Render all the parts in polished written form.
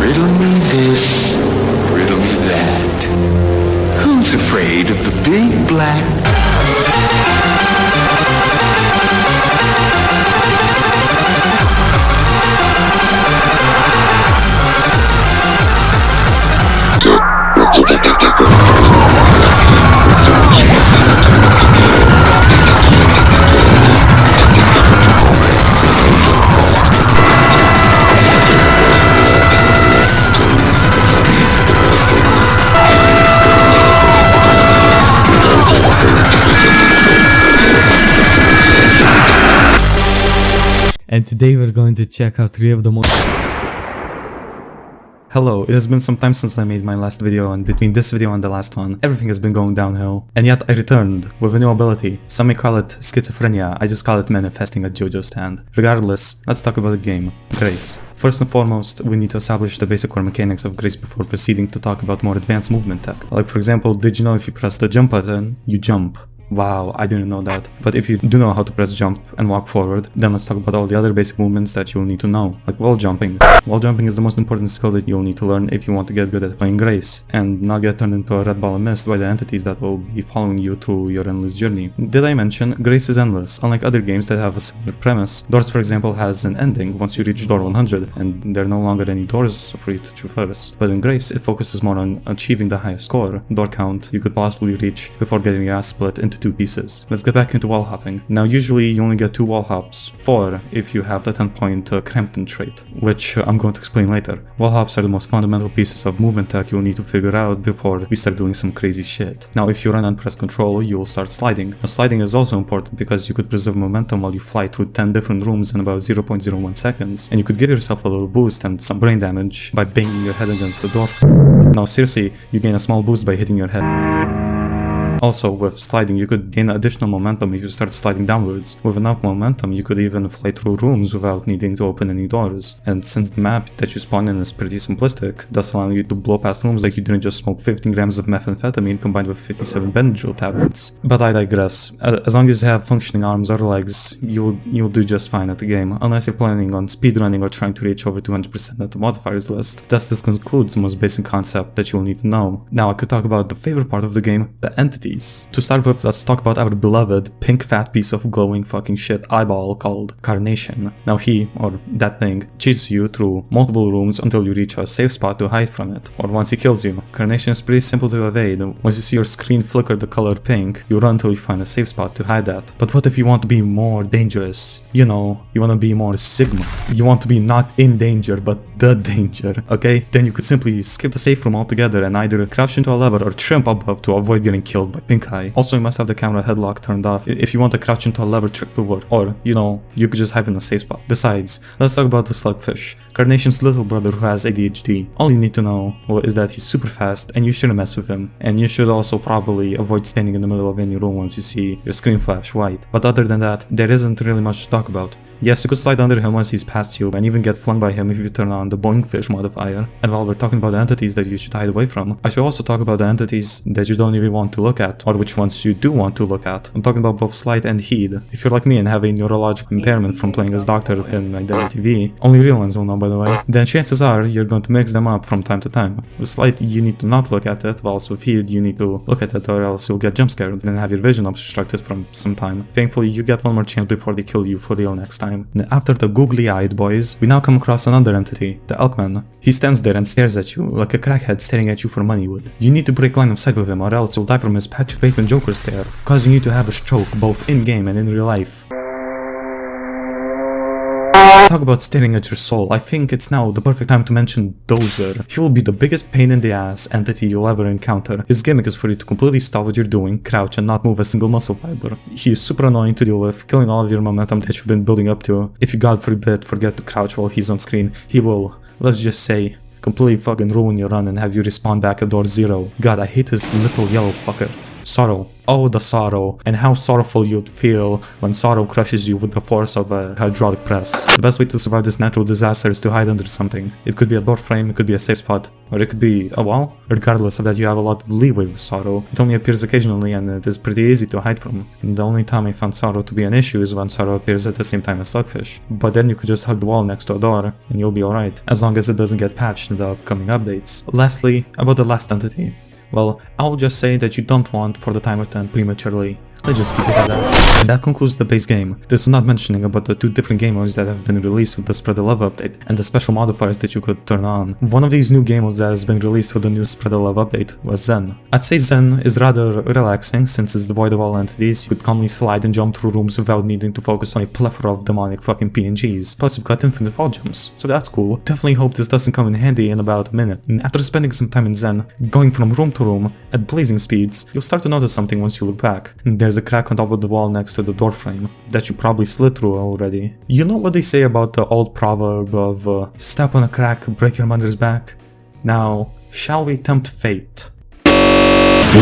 Riddle me this, riddle me that. Who's afraid of the big black? And today we're going to check out 3 of the most... Hello, it has been some time since I made my last video, and between this video and the last one, everything has been going downhill. And yet I returned with a new ability. Some may call it schizophrenia, I just call it manifesting at JoJo's stand. Regardless, let's talk about the game, Grace. First and foremost, we need to establish the basic core mechanics of Grace before proceeding to talk about more advanced movement tech. Like for example, did you know if you press the jump button, you jump? Wow, I didn't know that. But if you do know how to press jump and walk forward, then let's talk about all the other basic movements that you'll need to know, like wall jumping. Wall jumping is the most important skill that you'll need to learn if you want to get good at playing Grace, and not get turned into a red ball of mist by the entities that will be following you through your endless journey. Did I mention, Grace is endless, unlike other games that have a similar premise. Doors, for example, has an ending once you reach door 100, and there are no longer any doors for you to traverse. But in Grace, it focuses more on achieving the highest score, door count you could possibly reach before getting your ass split into 2 pieces. Let's get back into wall hopping. Now usually you only get 2 wall hops, 4 if you have the 10-point Crampton trait, which I'm going to explain later. Wall hops are the most fundamental pieces of movement tech you'll need to figure out before we start doing some crazy shit. Now if you run and press control, you'll start sliding. Now sliding is also important because you could preserve momentum while you fly through 10 different rooms in about 0.01 seconds, and you could give yourself a little boost and some brain damage by banging your head against the door. Now seriously, you gain a small boost by hitting your head. Also, with sliding, you could gain additional momentum if you start sliding downwards. With enough momentum, you could even fly through rooms without needing to open any doors. And since the map that you spawn in is pretty simplistic, thus allowing you to blow past rooms like you didn't just smoke 15 grams of methamphetamine combined with 57 Benadryl tablets. But I digress. As long as you have functioning arms or legs, you'll do just fine at the game, unless you're planning on speedrunning or trying to reach over 200% at the modifiers list. Thus, this concludes the most basic concept that you'll need to know. Now I could talk about the favorite part of the game, the entities. To start with, let's talk about our beloved pink fat piece of glowing fucking shit eyeball called Carnation. Now he, or that thing, chases you through multiple rooms until you reach a safe spot to hide from it, or once he kills you. Carnation is pretty simple to evade. Once you see your screen flicker the color pink, you run until you find a safe spot to hide that. But what if you want to be more dangerous? You know, you want to be more Sigma. You want to be not in danger, but the danger, okay? Then you could simply skip the safe room altogether and either crouch into a lever or trimp above to avoid getting killed by pink eye. Also, you must have the camera headlock turned off if you want to crouch into a lever trick to work, or, you know, you could just hide in a safe spot. Besides, let's talk about the slugfish, Carnation's little brother who has ADHD. All you need to know is that he's super fast and you shouldn't mess with him, and you should also probably avoid standing in the middle of any room once you see your screen flash white. But other than that, there isn't really much to talk about. Yes, you could slide under him once he's past you, and even get flung by him if you turn on the boing fish modifier. And while we're talking about the entities that you should hide away from, I should also talk about the entities that you don't even want to look at, or which ones you do want to look at. I'm talking about both Sleight and Heed. If you're like me and have a neurological impairment from playing as Doctor in my daily TV, only real ones will know by the way, then chances are you're going to mix them up from time to time. With Sleight, you need to not look at it, whilst with Heed, you need to look at it or else you'll get jump scared and have your vision obstructed from some time. Thankfully, you get one more chance before they kill you for real next time. And after the googly-eyed boys, we now come across another entity, the Elkman. He stands there and stares at you, like a crackhead staring at you for money would. You need to break line of sight with him or else you'll die from his Patrick Bateman Joker stare, causing you to have a stroke both in-game and in real life. Talk about staring at your soul, I think it's now the perfect time to mention Dozer. He will be the biggest pain in the ass entity you'll ever encounter. His gimmick is for you to completely stop what you're doing, crouch and not move a single muscle fiber. He is super annoying to deal with, killing all of your momentum that you've been building up to. If you god forbid forget to crouch while he's on screen, he will, let's just say, completely fucking ruin your run and have you respawn back at door 0. God, I hate this little yellow fucker. sorrow. Oh, the sorrow, and how sorrowful you'd feel when sorrow crushes you with the force of a hydraulic press. The best way to survive this natural disaster is to hide under something. It could be a door frame, it could be a safe spot, or it could be a wall. Regardless of that, you have a lot of leeway with sorrow. It only appears occasionally and it is pretty easy to hide from. And the only time I found sorrow to be an issue is when sorrow appears at the same time as slugfish. But then you could just hug the wall next to a door and you'll be alright, as long as it doesn't get patched in the upcoming updates. Lastly, about the last entity. Well, I'll just say that you don't want for the timer to end prematurely. Let's just keep it at that. And that concludes the base game. This is not mentioning about the two different game modes that have been released with the Spread the Love update and the special modifiers that you could turn on. One of these new game modes that has been released with the new Spread the Love update was Zen. I'd say Zen is rather relaxing since it's devoid of all entities. You could calmly slide and jump through rooms without needing to focus on a plethora of demonic fucking PNGs. Plus you've got infinite fall jumps, so that's cool. Definitely hope this doesn't come in handy in about a minute. And after spending some time in Zen, going from room to room at blazing speeds, you'll start to notice something once you look back. And there's a crack on top of the wall next to the door frame that you probably slid through already. You know what they say about the old proverb of step on a crack, break your mother's back? Now, shall we tempt fate? If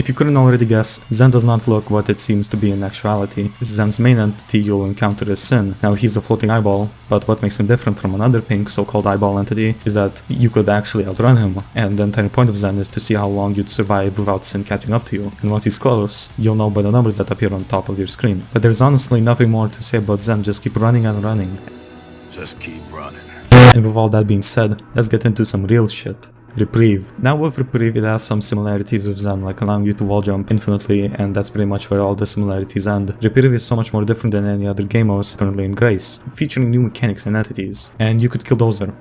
you couldn't already guess, Zen does not look what it seems to be in actuality. Zen's main entity you'll encounter is Sin. Now he's a floating eyeball, but what makes him different from another pink so-called eyeball entity is that you could actually outrun him, and the entire point of Zen is to see how long you'd survive without Sin catching up to you, and once he's close, you'll know by the numbers that appear on top of your screen. But there's honestly nothing more to say about Zen, just keep running and running. Just keep running. And with all that being said, let's get into some real shit. Reprieve. Now with Reprieve it has some similarities with Zen, like allowing you to wall jump infinitely, and that's pretty much where all the similarities end. Reprieve is so much more different than any other game modes currently in Grace, featuring new mechanics and entities, and you could kill Dozer.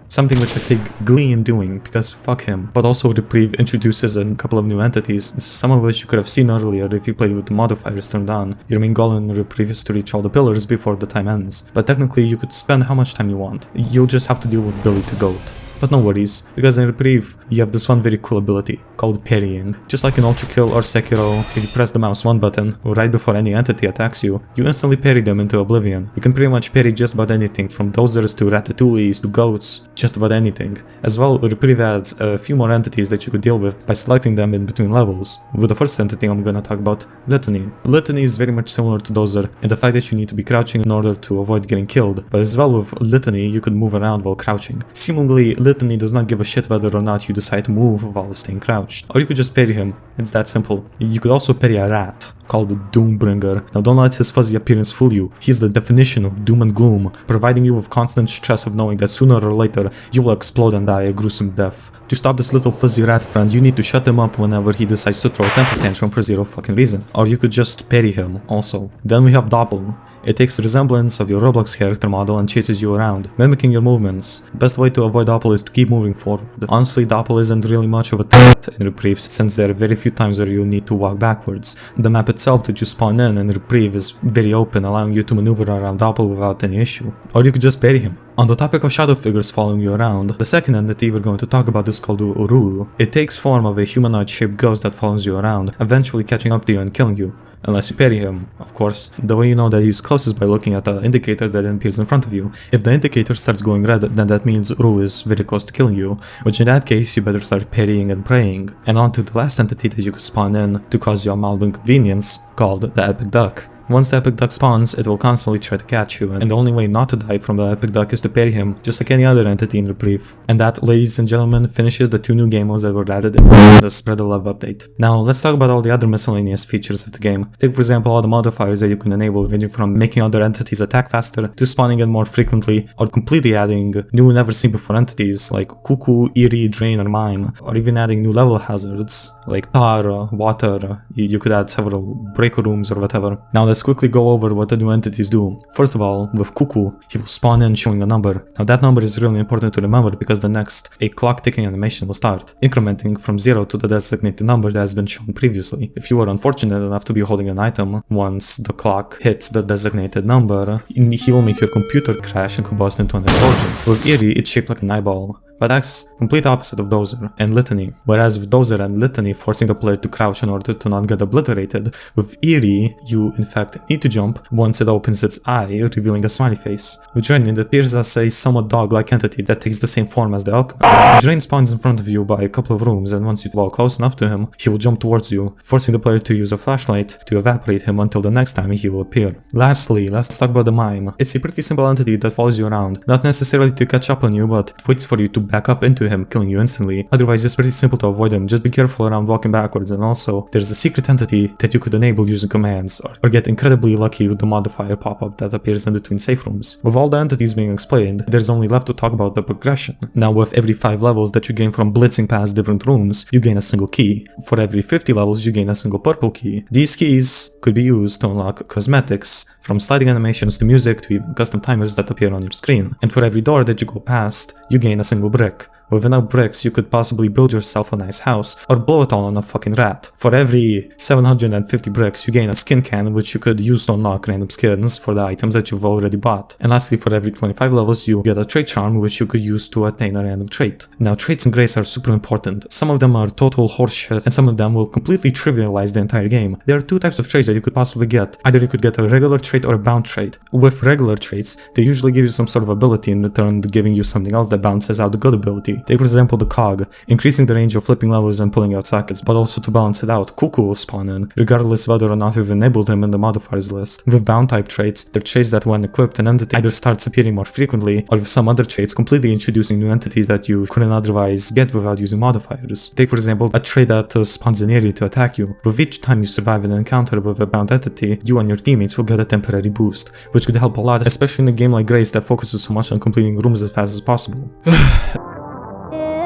Something which I take glee in doing, because fuck him. But also Reprieve introduces a couple of new entities, some of which you could have seen earlier if you played with the modifiers turned on. Your main goal in Reprieve is to reach all the pillars before the time ends, but technically you could spend how much time you want. You'll just have to deal with Billy the Goat. But no worries, because in Reprieve, you have this one very cool ability, called parrying. Just like in Ultra Kill or Sekiro, if you press the mouse 1 button, right before any entity attacks you, you instantly parry them into oblivion. You can pretty much parry just about anything, from dozers to ratatouilles to goats, just about anything. As well, Reprieve adds a few more entities that you could deal with by selecting them in between levels. With the first entity I'm gonna talk about, Litany. Litany is very much similar to Dozer, in the fact that you need to be crouching in order to avoid getting killed, but as well with Litany you could move around while crouching. Seemingly, Litany does not give a shit whether or not you decide to move while staying crouched. Or you could just parry him, it's that simple. You could also parry a rat, called Doombringer. Now don't let his fuzzy appearance fool you, he's the definition of doom and gloom, providing you with constant stress of knowing that sooner or later you will explode and die a gruesome death. To stop this little fuzzy rat friend, you need to shut him up whenever he decides to throw a temper tantrum for zero fucking reason. Or you could just parry him, also. Then we have Doppel. It takes the resemblance of your Roblox character model and chases you around, mimicking your movements. The best way to avoid Doppel is to keep moving forward. Honestly, Doppel isn't really much of a threat in Reprieve, since there are very few times where you need to walk backwards. The map itself that you spawn in Reprieve is very open, allowing you to maneuver around Doppel without any issue. Or you could just parry him. On the topic of shadow figures following you around, the second entity we're going to talk about is called Uru. It takes form of a humanoid-shaped ghost that follows you around, eventually catching up to you and killing you. Unless you parry him, of course. The way you know that he's close is by looking at the indicator that appears in front of you. If the indicator starts glowing red, then that means Uru is very close to killing you, which in that case you better start parrying and praying. And on to the last entity that you could spawn in to cause you a mild inconvenience, called the Epic Duck. Once the Epic Duck spawns, it will constantly try to catch you, and the only way not to die from the Epic Duck is to parry him, just like any other entity in Reprieve. And that, ladies and gentlemen, finishes the two new game modes that were added in the Spread the Love update. Now, let's talk about all the other miscellaneous features of the game. Take for example all the modifiers that you can enable, ranging from making other entities attack faster, to spawning in more frequently, or completely adding new never seen before entities like Cuckoo, Eerie, Drain, or Mime, or even adding new level hazards like tar, water. You could add several break rooms or whatever. Now let's quickly go over what the new entities do. First of all, with Cuckoo, he will spawn in showing a number. Now that number is really important to remember because the next, a clock ticking animation will start, incrementing from 0 to the designated number that has been shown previously. If you are unfortunate enough to be holding an item, once the clock hits the designated number, he will make your computer crash and combust into an explosion. With Eerie, it's shaped like an eyeball. but acts complete opposite of Dozer and Litany. Whereas with Dozer and Litany forcing the player to crouch in order to not get obliterated, with Eerie you in fact need to jump once it opens its eye, revealing a smiley face. With Drain, it appears as a somewhat dog-like entity that takes the same form as the Alchemist. Drain spawns in front of you by a couple of rooms, and once you walk close enough to him, he will jump towards you, forcing the player to use a flashlight to evaporate him until the next time he will appear. Lastly, let's talk about the Mime. It's a pretty simple entity that follows you around, not necessarily to catch up on you, but it waits for you to back up into him, killing you instantly. Otherwise, it's pretty simple to avoid him, just be careful around walking backwards, and also, there's a secret entity that you could enable using commands, or get incredibly lucky with the modifier pop-up that appears in between safe rooms. With all the entities being explained, there's only left to talk about the progression. Now, with every 5 levels that you gain from blitzing past different rooms, you gain a single key. For every 50 levels, you gain a single purple key. These keys could be used to unlock cosmetics, from sliding animations to music to even custom timers that appear on your screen. And for every door that you go past, you gain a single brick. With enough bricks, you could possibly build yourself a nice house, or blow it all on a fucking rat. For every 750 bricks, you gain a skin can, which you could use to unlock random skins for the items that you've already bought. And lastly, for every 25 levels, you get a trait charm, which you could use to attain a random trait. Now, traits in Grace are super important. Some of them are total horseshit, and some of them will completely trivialize the entire game. There are 2 types of traits that you could possibly get. Either you could get a regular trait or a bound trait. With regular traits, they usually give you some sort of ability in return, giving you something else that balances out the good ability. Take for example the cog, increasing the range of flipping levels and pulling out sockets, but also to balance it out, Cuckoo will spawn in, regardless whether or not you've enabled him in the modifiers list. With bound type traits, they're traits that when equipped an entity either starts appearing more frequently, or with some other traits completely introducing new entities that you couldn't otherwise get without using modifiers. Take for example a trait that spawns an area to attack you. With each time you survive an encounter with a bound entity, you and your teammates will get a temporary boost, which could help a lot, especially in a game like Grace that focuses so much on completing rooms as fast as possible.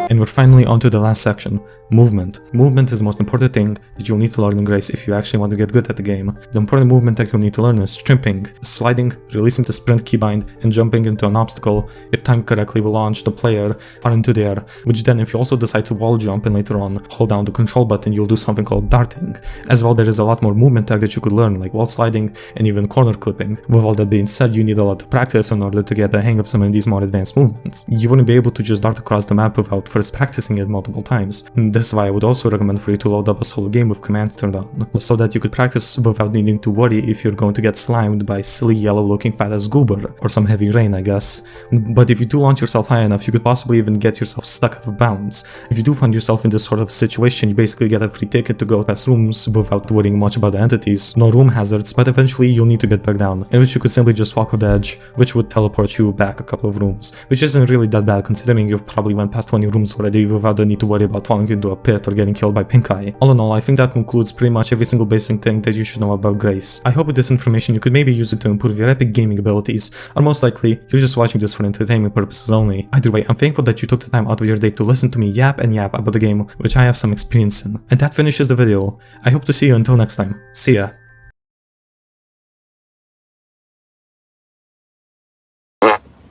And we're finally on to the last section, movement. Movement is the most important thing that you'll need to learn in Grace if you actually want to get good at the game. The important movement that you'll need to learn is tripping, sliding, releasing the sprint keybind, and jumping into an obstacle, if timed correctly, will launch the player far into the air, which then if you also decide to wall jump and later on hold down the control button, you'll do something called darting. As well, there is a lot more movement tech that you could learn, like wall sliding and even corner clipping. With all that being said, you need a lot of practice in order to get the hang of some of these more advanced movements. You wouldn't be able to just dart across the map without first practicing it multiple times. And this is why I would also recommend for you to load up a solo game with commands turned on, so that you could practice without needing to worry if you're going to get slimed by silly yellow looking fat ass goober, or some heavy rain I guess. But if you do launch yourself high enough, you could possibly even get yourself stuck out of bounds. If you do find yourself in this sort of situation, you basically get a free ticket to go past rooms without worrying much about the entities. No room hazards, but eventually you'll need to get back down, in which you could simply just walk off the edge, which would teleport you back a couple of rooms, which isn't really that bad considering you've probably went past 20 rooms already without the need to worry about falling into a pit or getting killed by pink eye. All in all, I think that concludes pretty much every single basic thing that you should know about Grace. I hope with this information you could maybe use it to improve your epic gaming abilities, or most likely, you're just watching this for entertainment purposes only. Either way, I'm thankful that you took the time out of your day to listen to me yap and yap about the game, which I have some experience in. And that finishes the video. I hope to see you until next time. See ya.